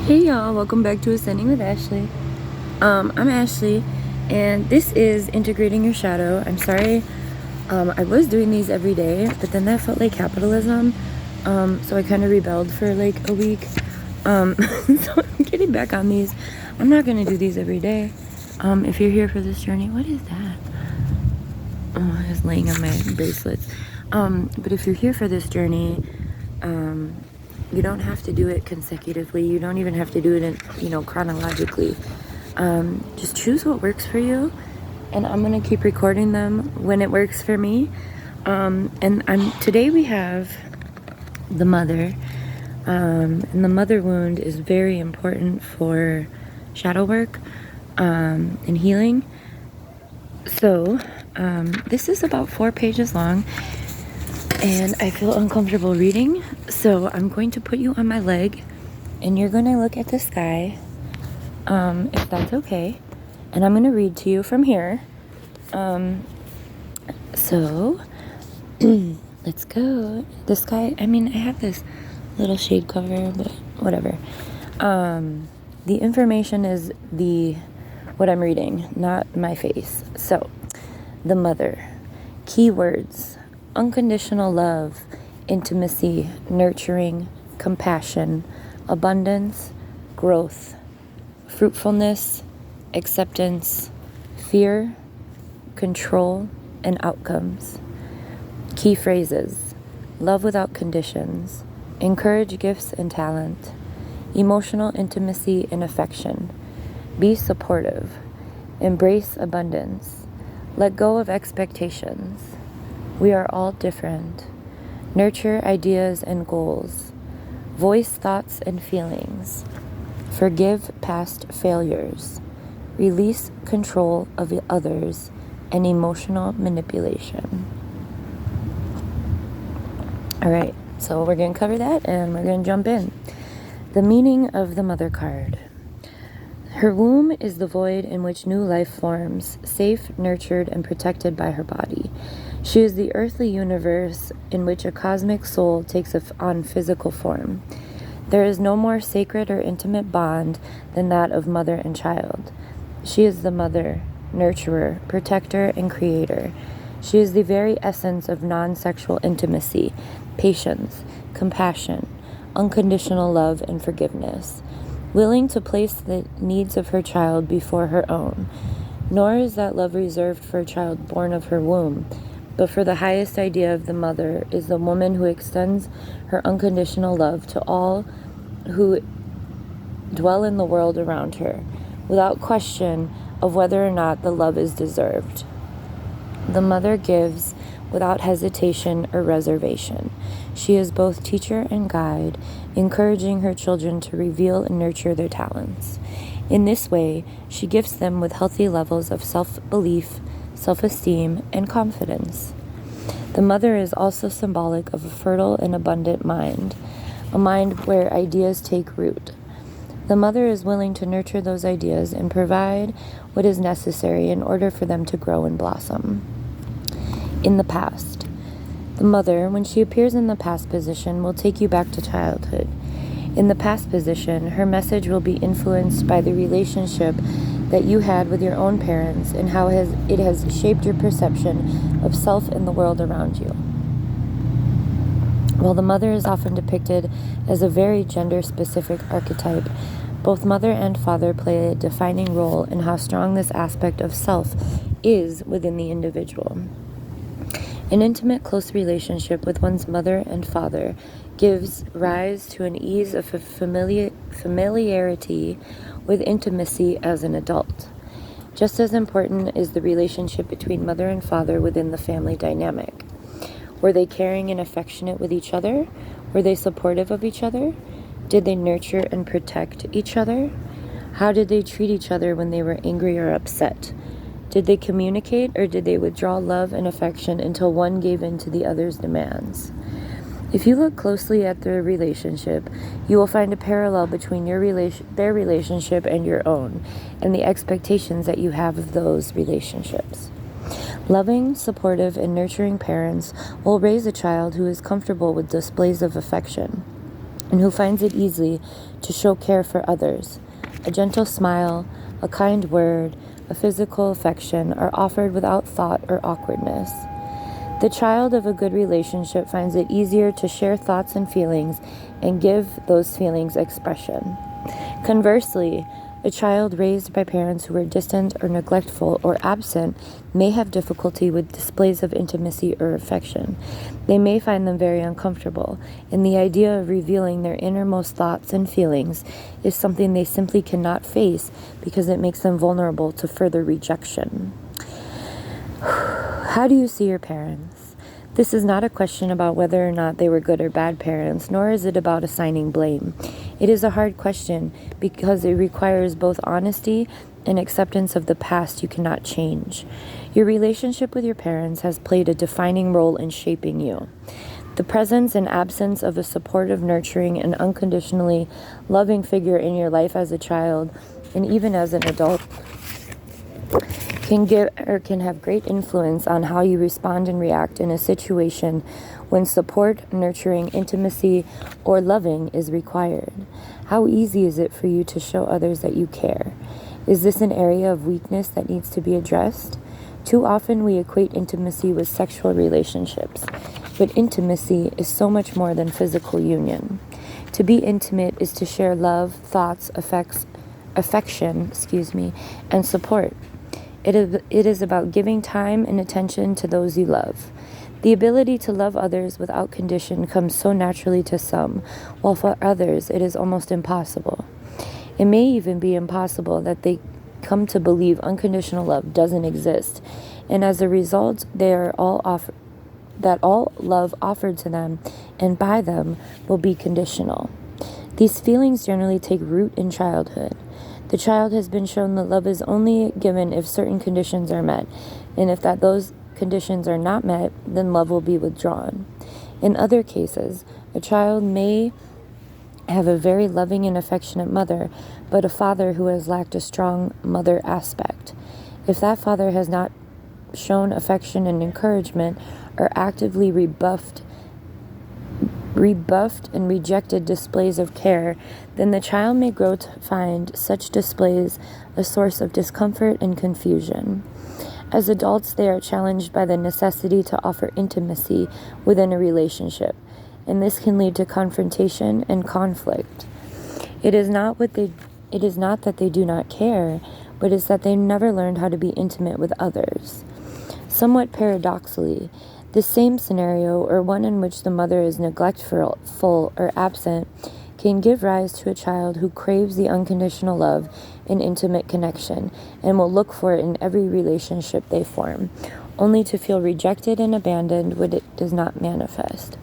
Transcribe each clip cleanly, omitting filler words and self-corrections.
Hey y'all, welcome back to Ascending with Ashley. I'm Ashley, and this is Integrating Your Shadow. I'm sorry, I was doing these every day, but then that felt like capitalism, so I kind of rebelled for like a week. So I'm getting back on these. I'm not going to do these every day. If you're here for this journey, what is that? Oh, I was laying on my bracelets. But if you're here for this journey, you don't have to do it consecutively. You don't even have to do it in, chronologically. Just choose what works for you, and I'm gonna keep recording them when it works for me. Today we have the mother, and the mother wound is very important for shadow work and healing. So this is about 4 pages long, and I feel uncomfortable reading, so I'm going to put you on my leg, and you're going to look at the sky, if that's okay, and I'm going to read to you from here. So let's go. The sky, I have this little shade cover, but whatever. The information is what I'm reading, not my face. So, the mother. Keywords: unconditional love, intimacy, nurturing, compassion, abundance, growth, fruitfulness, acceptance, fear, control, and outcomes. Key phrases: love without conditions, encourage gifts and talent, emotional intimacy and affection, be supportive, embrace abundance, let go of expectations, we are all different, nurture ideas and goals, voice thoughts and feelings, forgive past failures, release control of others, and emotional manipulation. All right, so we're going to cover that, and we're going to jump in. The meaning of the mother card. Her womb is the void in which new life forms, safe, nurtured, and protected by her body. She is the earthly universe in which a cosmic soul takes on physical form. There is no more sacred or intimate bond than that of mother and child. She is the mother, nurturer, protector, and creator. She is the very essence of non-sexual intimacy, patience, compassion, unconditional love, and forgiveness, willing to place the needs of her child before her own. Nor is that love reserved for a child born of her womb, but for the highest idea of the mother is the woman who extends her unconditional love to all who dwell in the world around her, without question of whether or not the love is deserved. The mother gives without hesitation or reservation. She is both teacher and guide, encouraging her children to reveal and nurture their talents. In this way, she gifts them with healthy levels of self-belief, self-esteem, and confidence. The mother is also symbolic of a fertile and abundant mind, a mind where ideas take root. The mother is willing to nurture those ideas and provide what is necessary in order for them to grow and blossom. In the past. The mother, when she appears in the past position, will take you back to childhood. In the past position, her message will be influenced by the relationship that you had with your own parents and how it has shaped your perception of self and the world around you. While the mother is often depicted as a very gender-specific archetype, both mother and father play a defining role in how strong this aspect of self is within the individual. An intimate, close relationship with one's mother and father gives rise to an ease of familiarity with intimacy as an adult. Just as important is the relationship between mother and father within the family dynamic. Were they caring and affectionate with each other? Were they supportive of each other? Did they nurture and protect each other? How did they treat each other when they were angry or upset? Did they communicate, or did they withdraw love and affection until one gave in to the other's demands? If you look closely at their relationship, you will find a parallel between their relationship and your own, and the expectations that you have of those relationships. Loving, supportive, and nurturing parents will raise a child who is comfortable with displays of affection. and who finds it easy to show care for others. A gentle smile, a kind word, a physical affection are offered without thought or awkwardness. The child of a good relationship finds it easier to share thoughts and feelings and give those feelings expression. Conversely, a child raised by parents who are distant or neglectful or absent may have difficulty with displays of intimacy or affection. They may find them very uncomfortable, and the idea of revealing their innermost thoughts and feelings is something they simply cannot face because it makes them vulnerable to further rejection. How do you see your parents? This is not a question about whether or not they were good or bad parents, nor is it about assigning blame. It is a hard question because it requires both honesty and acceptance of the past you cannot change. Your relationship with your parents has played a defining role in shaping you. The presence and absence of a supportive, nurturing, and unconditionally loving figure in your life as a child, and even as an adult, can have great influence on how you respond and react in a situation when support, nurturing, intimacy, or loving is required. How easy is it for you to show others that you care? Is this an area of weakness that needs to be addressed? Too often we equate intimacy with sexual relationships, but intimacy is so much more than physical union. To be intimate is to share love, thoughts, affection, and support. It is about giving time and attention to those you love. The ability to love others without condition comes so naturally to some, while for others it is almost impossible. It may even be impossible that they come to believe unconditional love doesn't exist, and as a result, all love offered to them and by them will be conditional. These feelings generally take root in childhood. The child has been shown that love is only given if certain conditions are met, and if those conditions are not met, then love will be withdrawn. In other cases, a child may have a very loving and affectionate mother, but a father who has lacked a strong mother aspect. If that father has not shown affection and encouragement, or actively rebuffed and rejected displays of care, then the child may grow to find such displays a source of discomfort and confusion. As adults, they are challenged by the necessity to offer intimacy within a relationship, and this can lead to confrontation and conflict. It is not that they do not care, but it's that they never learned how to be intimate with others. Somewhat paradoxically, this same scenario, or one in which the mother is neglectful or absent, can give rise to a child who craves the unconditional love and intimate connection, and will look for it in every relationship they form, only to feel rejected and abandoned when it does not manifest.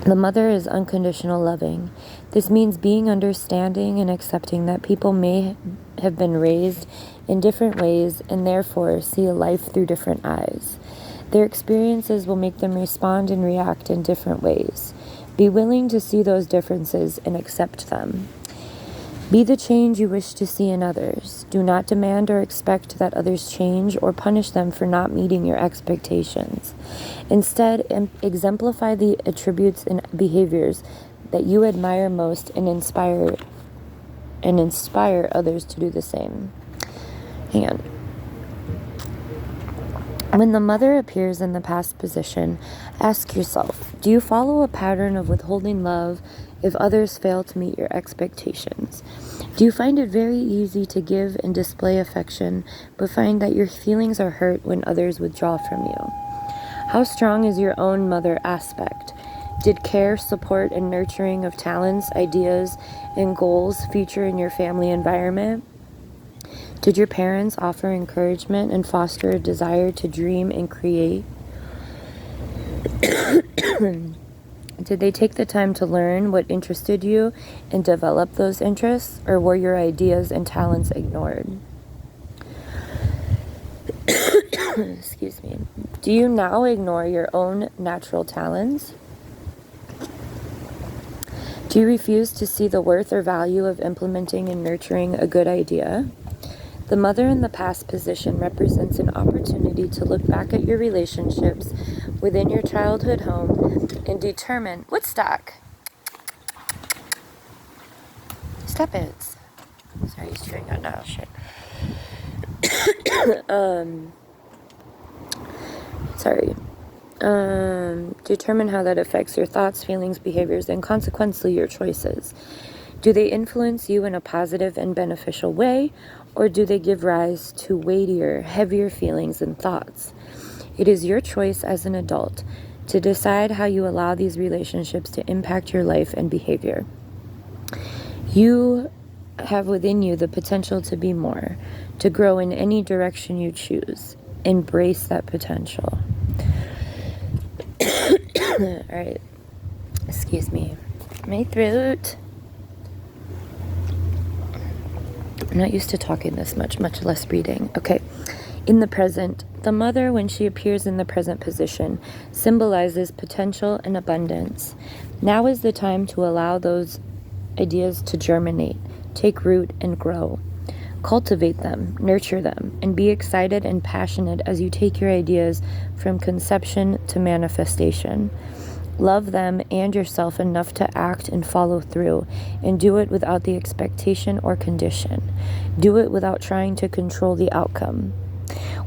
The mother is unconditional loving. This means being understanding and accepting that people may have been raised in different ways and therefore see a life through different eyes. Their experiences will make them respond and react in different ways. Be willing to see those differences and accept them. Be the change you wish to see in others. Do not demand or expect that others change or punish them for not meeting your expectations. Instead, exemplify the attributes and behaviors that you admire most and inspire others to do the same. Hang on. When the mother appears in the past position, ask yourself, do you follow a pattern of withholding love if others fail to meet your expectations? Do you find it very easy to give and display affection, but find that your feelings are hurt when others withdraw from you? How strong is your own mother aspect? Did care, support, and nurturing of talents, ideas, and goals feature in your family environment? Did your parents offer encouragement and foster a desire to dream and create? Did they take the time to learn what interested you and develop those interests, or were your ideas and talents ignored? Excuse me. Do you now ignore your own natural talents? Do you refuse to see the worth or value of implementing and nurturing a good idea? The mother in the past position represents an opportunity to look back at your relationships within your childhood home and determine, Woodstock, stop it. Sorry, he's chewing on nail shit. Sorry. Determine how that affects your thoughts, feelings, behaviors, and consequently your choices. Do they influence you in a positive and beneficial way, or do they give rise to weightier, heavier feelings and thoughts? It is your choice as an adult to decide how you allow these relationships to impact your life and behavior. You have within you the potential to be more, to grow in any direction you choose. Embrace that potential. All right. Excuse me. My throat. I'm not used to talking this much less reading. Okay. In the present, the mother, when she appears in the present position, symbolizes potential and abundance. Now is the time to allow those ideas to germinate, take root, and grow. Cultivate them, nurture them, and be excited and passionate as you take your ideas from conception to manifestation. Love them and yourself enough to act and follow through, and do it without the expectation or condition. Do it without trying to control the outcome.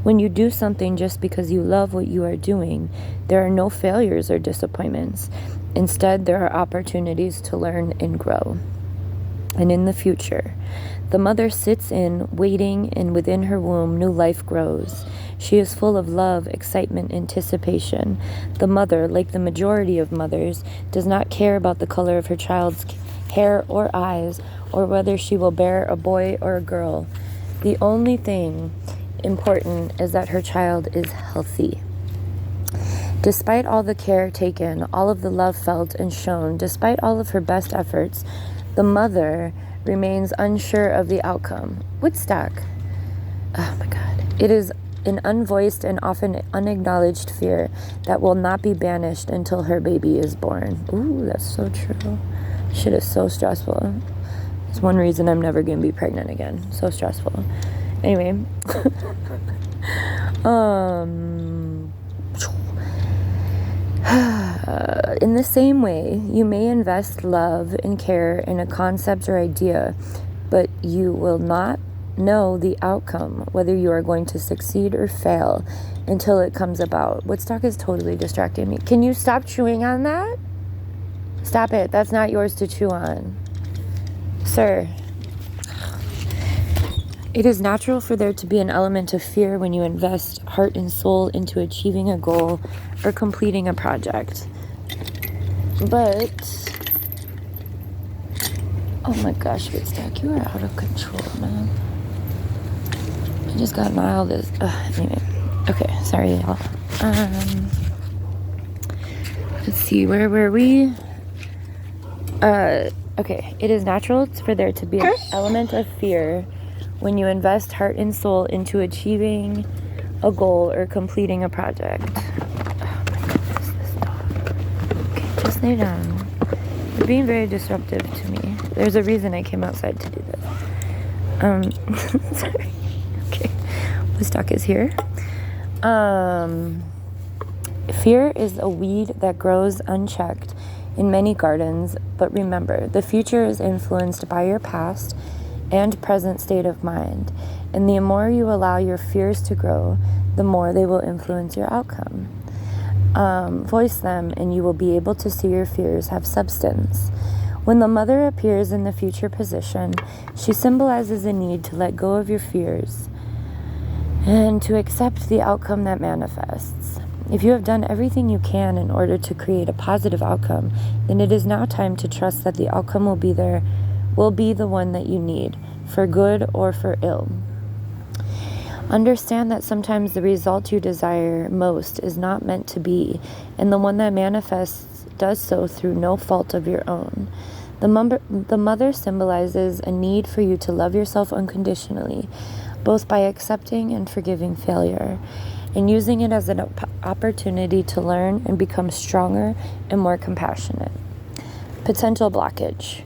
When you do something just because you love what you are doing, there are no failures or disappointments. Instead, there are opportunities to learn and grow. And in the future, the mother sits in, waiting, and within her womb, new life grows. She is full of love, excitement, anticipation. The mother, like the majority of mothers, does not care about the color of her child's hair or eyes, or whether she will bear a boy or a girl. The only thing important is that her child is healthy. Despite all the care taken, all of the love felt and shown, despite all of her best efforts, the mother remains unsure of the outcome. Woodstock. Oh my God. It is an unvoiced and often unacknowledged fear that will not be banished until her baby is born. Ooh, that's so true. Shit is so stressful. It's one reason I'm never going to be pregnant again. So stressful. Anyway. In the same way, you may invest love and care in a concept or idea, but you will not know the outcome, whether you are going to succeed or fail, until it comes about. Woodstock is totally distracting me. Can you stop chewing on that? Stop it. That's not yours to chew on. Sir. It is natural for there to be an element of fear when you invest heart and soul into achieving a goal or completing a project. But, oh my gosh, Woodstock, you are out of control, man. I just got mild as, anyway. Okay, sorry, y'all. Let's see, where were we? Okay, it is natural for there to be an element of fear when you invest heart and soul into achieving a goal or completing a project. Oh my goodness, this dog. Okay, just lay down. You're being very disruptive to me. There's a reason I came outside to do this. Sorry. Okay, Woodstock is here. Fear is a weed that grows unchecked in many gardens, but remember, the future is influenced by your past and present state of mind, and the more you allow your fears to grow, the more they will influence your outcome. Voice them, and you will be able to see your fears have substance. When the mother appears in the future position, she symbolizes a need to let go of your fears and to accept the outcome that manifests. If you have done everything you can in order to create a positive outcome, then it is now time to trust that the outcome will be the one that you need, for good or for ill. Understand that sometimes the result you desire most is not meant to be, and the one that manifests does so through no fault of your own. The mother symbolizes a need for you to love yourself unconditionally, both by accepting and forgiving failure, and using it as an opportunity to learn and become stronger and more compassionate. Potential blockage.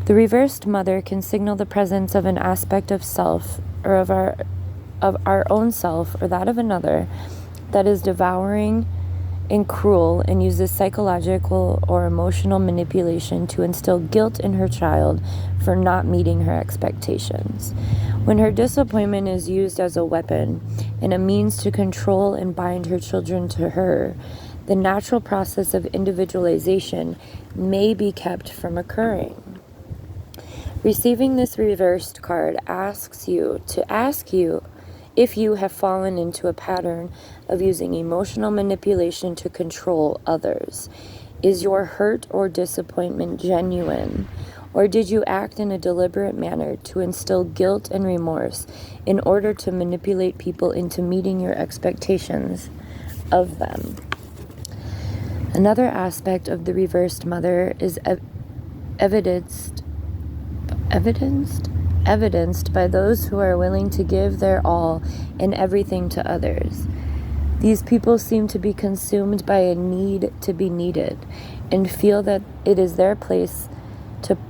The reversed mother can signal the presence of an aspect of self, or of our own self, or that of another, that is devouring and cruel, and uses psychological or emotional manipulation to instill guilt in her child for not meeting her expectations. When her disappointment is used as a weapon and a means to control and bind her children to her, the natural process of individualization may be kept from occurring. Receiving this reversed card asks you if you have fallen into a pattern of using emotional manipulation to control others. Is your hurt or disappointment genuine? Or did you act in a deliberate manner to instill guilt and remorse in order to manipulate people into meeting your expectations of them? Another aspect of the reversed mother is evidenced by those who are willing to give their all and everything to others. These people seem to be consumed by a need to be needed and feel that it is their place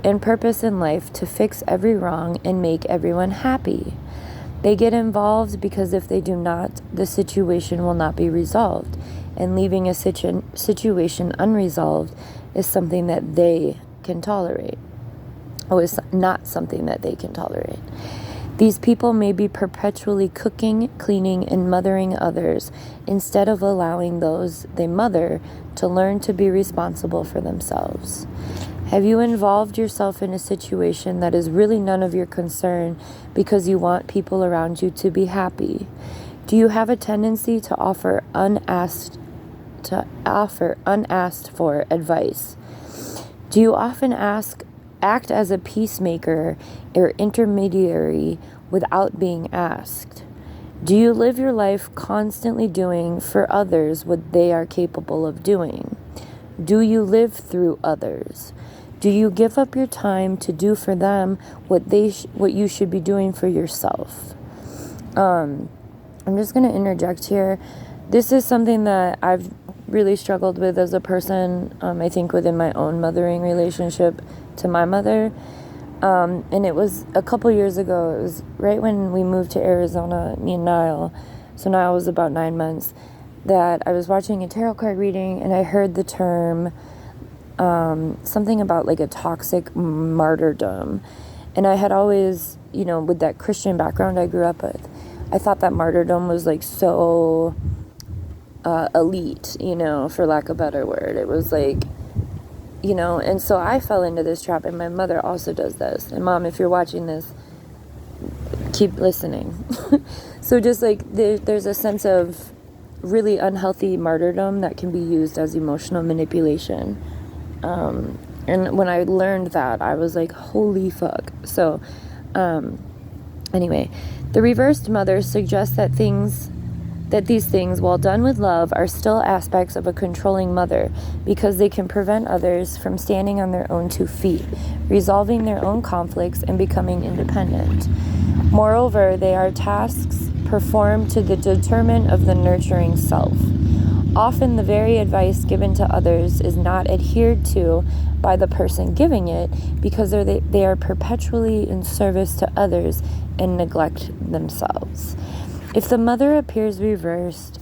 and purpose in life to fix every wrong and make everyone happy. They get involved because if they do not, the situation will not be resolved, and leaving a situation unresolved is something that they can tolerate. Is not something that they can tolerate. These people may be perpetually cooking, cleaning, and mothering others instead of allowing those they mother to learn to be responsible for themselves. Have you involved yourself in a situation that is really none of your concern because you want people around you to be happy? Do you have a tendency to offer unasked for advice? Do you often act as a peacemaker or intermediary without being asked? Do you live your life constantly doing for others what they are capable of doing? Do you live through others? Do you give up your time to do for them what you should be doing for yourself? I'm just going to interject here. This is something that I've really struggled with as a person, I think within my own mothering relationship to my mother. And it was a couple years ago. It was right when we moved to Arizona, me and Niall. So Niall was about 9 months, that I was watching a tarot card reading and I heard the term something about like a toxic martyrdom. And I had always, with that Christian background I grew up with, I thought that martyrdom was like so elite, for lack of a better word. It was like, and so I fell into this trap, and my mother also does this. And Mom, if you're watching this, keep listening. So just like there's a sense of really unhealthy martyrdom that can be used as emotional manipulation. And when I learned that, I was like, holy fuck. So, anyway, the reversed mother suggests that these things, while done with love, are still aspects of a controlling mother because they can prevent others from standing on their own 2 feet, resolving their own conflicts, and becoming independent. Moreover, they are tasks performed to the detriment of the nurturing self. Often the very advice given to others is not adhered to by the person giving it because they are perpetually in service to others and neglect themselves. If the mother appears reversed,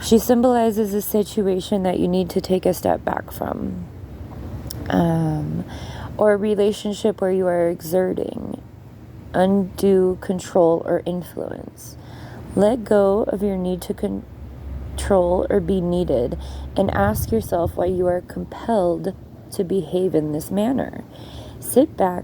she symbolizes a situation that you need to take a step back from, or a relationship where you are exerting undue control or influence. Let go of your need to control or be needed and ask yourself why you are compelled to behave in this manner. Sit back,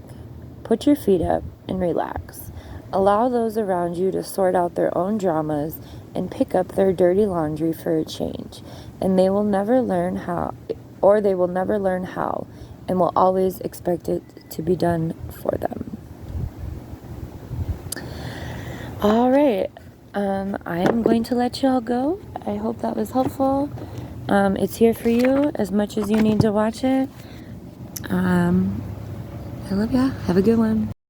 put your feet up, and relax. Allow those around you to sort out their own dramas and pick up their dirty laundry for a change. And they will never learn how, and will always expect it to be done for them. All right. I am going to let y'all go. I hope that was helpful. It's here for you as much as you need to watch it. I love ya. Have a good one.